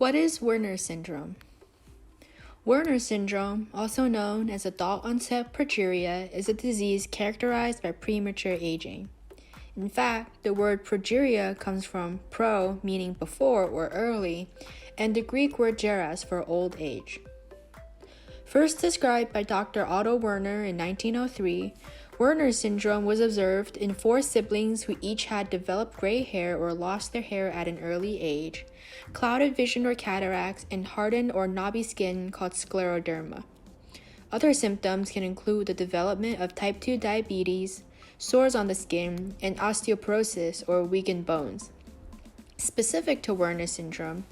What is Werner syndrome? Werner syndrome, also known as adult-onset progeria, is a disease characterized by premature aging. In fact, the word progeria comes from pro, meaning before or early, and the Greek word geras for old age. First described by Dr. Otto Werner in 1903, Werner syndrome was observed in 4 siblings who each had developed gray hair or lost their hair at an early age, clouded vision or cataracts, and hardened or knobby skin called scleroderma. Other symptoms can include the development of type 2 diabetes, sores on the skin, and osteoporosis or weakened bones. Specific to Werner syndrome,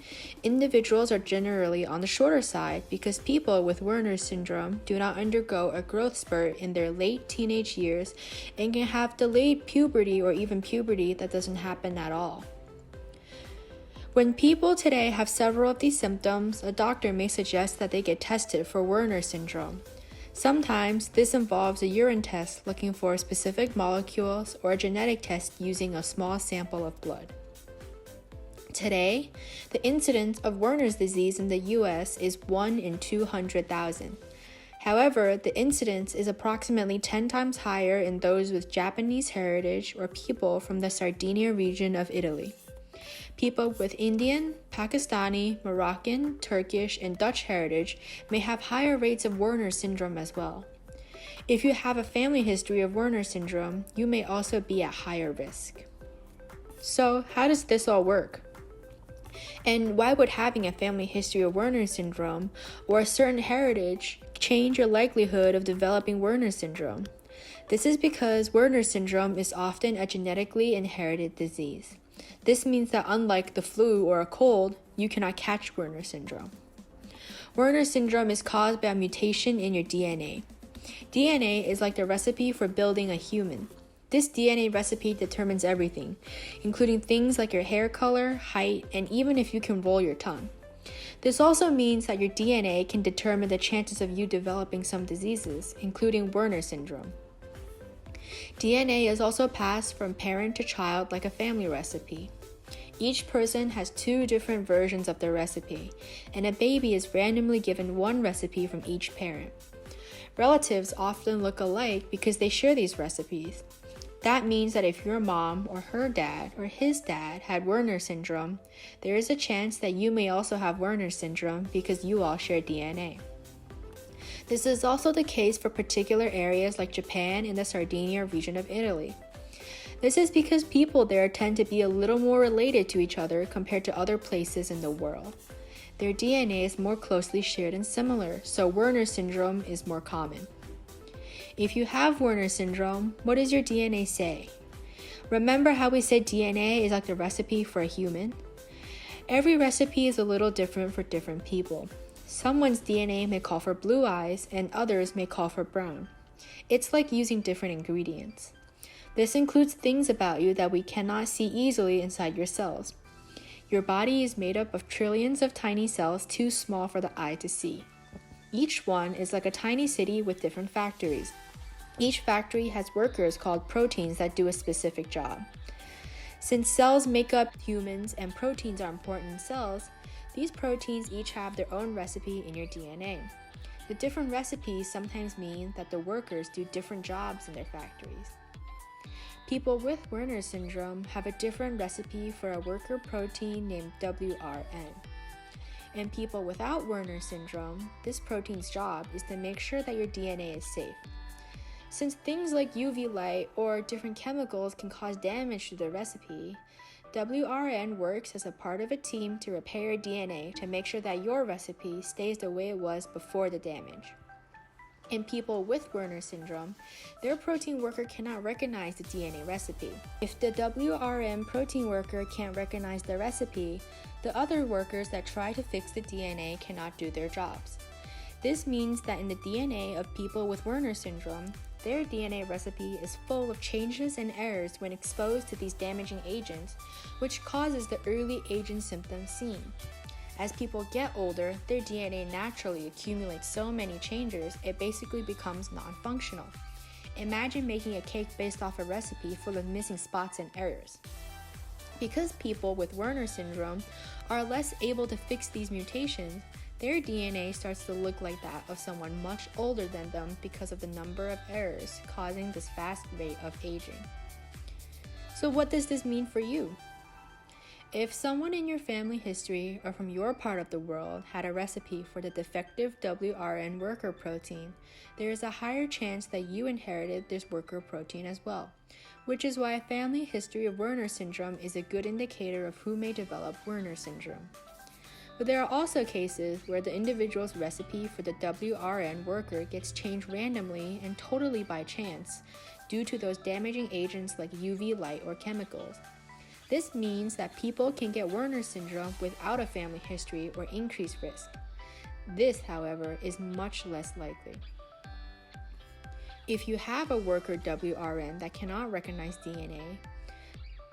individuals are generally on the shorter side because people with Werner syndrome do not undergo a growth spurt in their late teenage years and can have delayed puberty or even puberty that doesn't happen at all. When people today have several of these symptoms, a doctor may suggest that they get tested for Werner syndrome. Sometimes this involves a urine test looking for specific molecules or a genetic test using a small sample of blood. Today, the incidence of Werner's disease in the US is 1 in 200,000. However, the incidence is approximately 10 times higher in those with Japanese heritage or people from the Sardinia region of Italy. People with Indian, Pakistani, Moroccan, Turkish, and Dutch heritage may have higher rates of Werner syndrome as well. If you have a family history of Werner syndrome, you may also be at higher risk. So, how does this all work? And why would having a family history of Werner syndrome or a certain heritage change your likelihood of developing Werner syndrome? This is because Werner syndrome is often a genetically inherited disease. This means that unlike the flu or a cold, you cannot catch Werner syndrome. Werner syndrome is caused by a mutation in your DNA. DNA is like the recipe for building a human. This DNA recipe determines everything, including things like your hair color, height, and even if you can roll your tongue. This also means that your DNA can determine the chances of you developing some diseases, including Werner syndrome. DNA is also passed from parent to child like a family recipe. Each person has 2 different versions of the recipe, and a baby is randomly given one recipe from each parent. Relatives often look alike because they share these recipes. That means that if your mom or her dad or his dad had Werner syndrome, there is a chance that you may also have Werner syndrome because you all share DNA. This is also the case for particular areas like Japan and the Sardinia region of Italy. This is because people there tend to be a little more related to each other compared to other places in the world. Their DNA is more closely shared and similar, so Werner syndrome is more common. If you have Werner syndrome, what does your DNA say? Remember how we said DNA is like the recipe for a human? Every recipe is a little different for different people. Someone's DNA may call for blue eyes and others may call for brown. It's like using different ingredients. This includes things about you that we cannot see easily inside your cells. Your body is made up of trillions of tiny cells too small for the eye to see. Each one is like a tiny city with different factories. Each factory has workers called proteins that do a specific job. Since cells make up humans and proteins are important in cells, these proteins each have their own recipe in your DNA. The different recipes sometimes mean that the workers do different jobs in their factories. People with Werner syndrome have a different recipe for a worker protein named WRN. In people without Werner syndrome, this protein's job is to make sure that your DNA is safe. Since things like UV light or different chemicals can cause damage to the recipe, WRN works as a part of a team to repair your DNA to make sure that your recipe stays the way it was before the damage. In people with Werner syndrome, their protein worker cannot recognize the DNA recipe. If the WRN protein worker can't recognize the recipe, the other workers that try to fix the DNA cannot do their jobs. This means that in the DNA of people with Werner syndrome, their DNA recipe is full of changes and errors when exposed to these damaging agents, which causes the early aging symptoms seen. As people get older, their DNA naturally accumulates so many changes, it basically becomes non-functional. Imagine making a cake based off a recipe full of missing spots and errors. Because people with Werner syndrome are less able to fix these mutations, their DNA starts to look like that of someone much older than them because of the number of errors causing this fast rate of aging. So what does this mean for you? If someone in your family history or from your part of the world had a recipe for the defective WRN worker protein, there is a higher chance that you inherited this worker protein as well, which is why a family history of Werner syndrome is a good indicator of who may develop Werner syndrome. But there are also cases where the individual's recipe for the WRN worker gets changed randomly and totally by chance due to those damaging agents like UV light or chemicals. This means that people can get Werner syndrome without a family history or increased risk. This, however, is much less likely. If you have a worker WRN that cannot recognize DNA,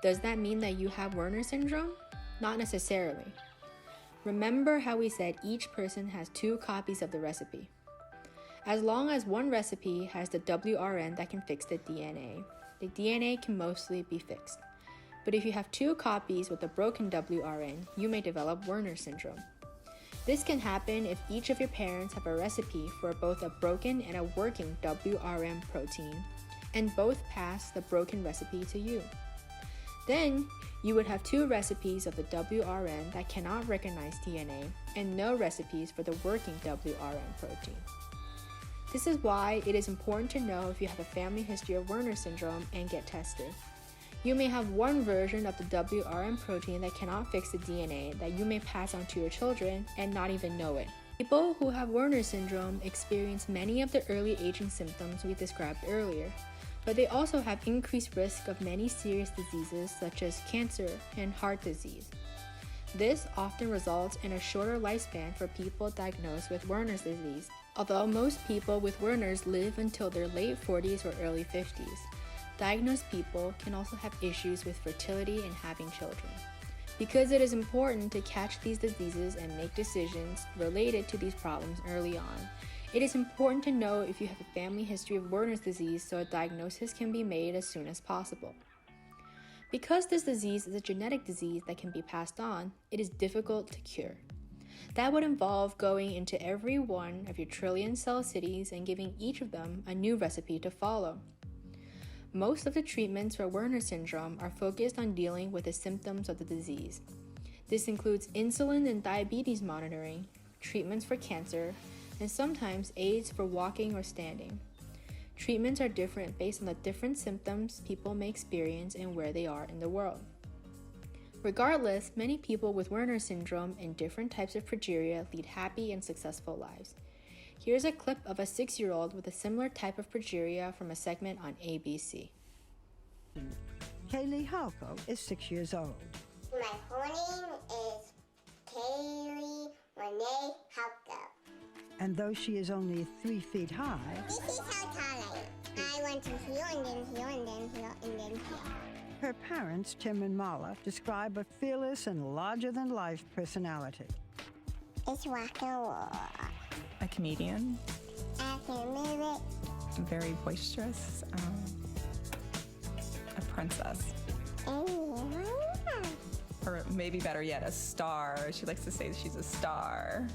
does that mean that you have Werner syndrome? Not necessarily. Remember how we said each person has 2 copies of the recipe. As long as one recipe has the WRN that can fix the DNA can mostly be fixed. But if you have 2 copies with a broken WRN, you may develop Werner syndrome. This can happen if each of your parents have a recipe for both a broken and a working WRN protein, and both pass the broken recipe to you. Then, you would have 2 recipes of the WRN that cannot recognize DNA, and no recipes for the working WRN protein. This is why it is important to know if you have a family history of Werner syndrome and get tested. You may have one version of the WRN protein that cannot fix the DNA that you may pass on to your children and not even know it. People who have Werner syndrome experience many of the early aging symptoms we described earlier, but they also have increased risk of many serious diseases such as cancer and heart disease. This often results in a shorter lifespan for people diagnosed with Werner's disease, although most people with Werner's live until their late 40s or early 50s. Diagnosed people can also have issues with fertility and having children. Because it is important to catch these diseases and make decisions related to these problems early on, it is important to know if you have a family history of Werner's disease so a diagnosis can be made as soon as possible. Because this disease is a genetic disease that can be passed on, it is difficult to cure. That would involve going into every one of your trillion cell cities and giving each of them a new recipe to follow. Most of the treatments for Werner syndrome are focused on dealing with the symptoms of the disease. This includes insulin and diabetes monitoring, treatments for cancer, and sometimes aids for walking or standing. Treatments are different based on the different symptoms people may experience and where they are in the world. Regardless, many people with Werner syndrome and different types of progeria lead happy and successful lives. Here's a clip of a 6-year-old with a similar type of progeria from a segment on ABC. Kaylee Halko is 6 years old. My whole name is Kaylee Renee Halko. And though she is only 3 feet high, This is how tall I am. I went to here and then here and then here and then here. her parents, Tim and Mala, describe a fearless and larger-than-life personality. It's rock and roll. A comedian, I can move it. very boisterous, a princess, or maybe better yet, a star. She likes to say that she's a star.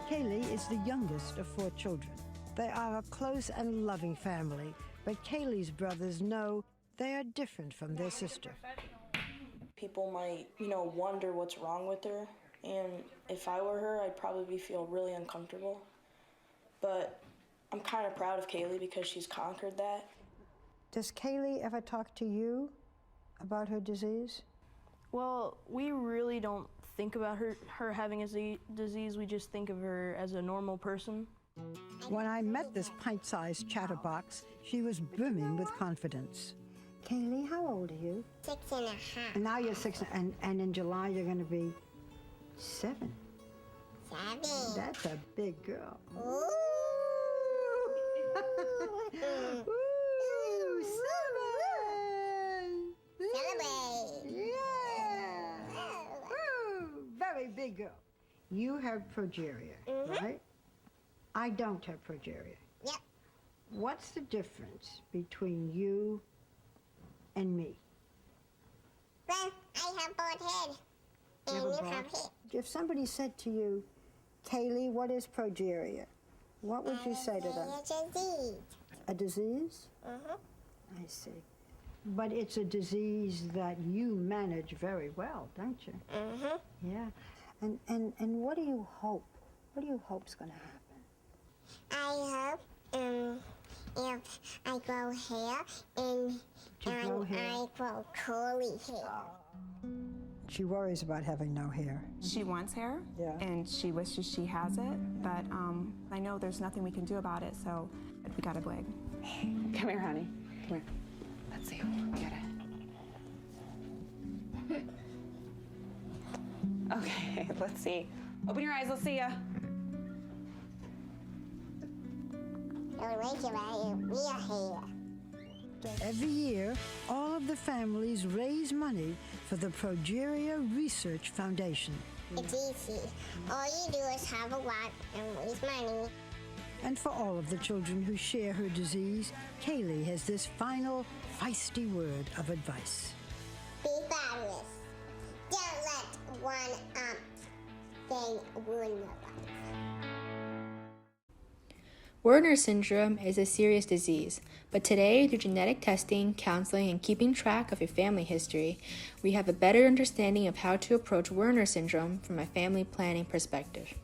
Kaylee is the youngest of 4 children. They are a close and loving family, but Kaylee's brothers know they are different from their sister. People might, wonder what's wrong with her, and if I were her, I'd probably feel really uncomfortable. But I'm kind of proud of Kaylee because she's conquered that. Does Kaylee ever talk to you about her disease? Well, we really don't think about her having a disease. We just think of her as a normal person. When I met this pint-sized chatterbox, she was brimming with confidence. Kaylee, how old are you? 6.5. And now you're 6, and in July you're going to be 7. 7. That's a big girl. Ooh. Ooh, 7! Celebrate. Yeah! Ooh, very big girl. You have progeria, right? I don't have progeria. Yep. What's the difference between you and me? Well, I have bald head. And You you have a have bald- hair. If somebody said to you, Kaylee, what is progeria? What would you say to them? It's a disease. A disease? Mm-hmm. I see. But it's a disease that you manage very well, don't you? Mm-hmm. Yeah. And what do you hope? What do you hope's going to happen? I hope if I grow hair and grow hair? I grow curly hair. She worries about having no hair. She wants hair, Yeah. and she wishes she has it, but I know there's nothing we can do about it, so we got a wig. Come here, honey. Come here. Let's see who will get it. Okay, let's see. Open your eyes, let's see ya. Don't wait till I have real hair. Every year, all of the families raise money for the Progeria Research Foundation. It's easy. All you do is have a lot and waste money. And for all of the children who share her disease, Kaylee has this final feisty word of advice. Be fabulous. Don't let one thing ruin your life. Werner syndrome is a serious disease, but today, through genetic testing, counseling, and keeping track of your family history, we have a better understanding of how to approach Werner syndrome from a family planning perspective.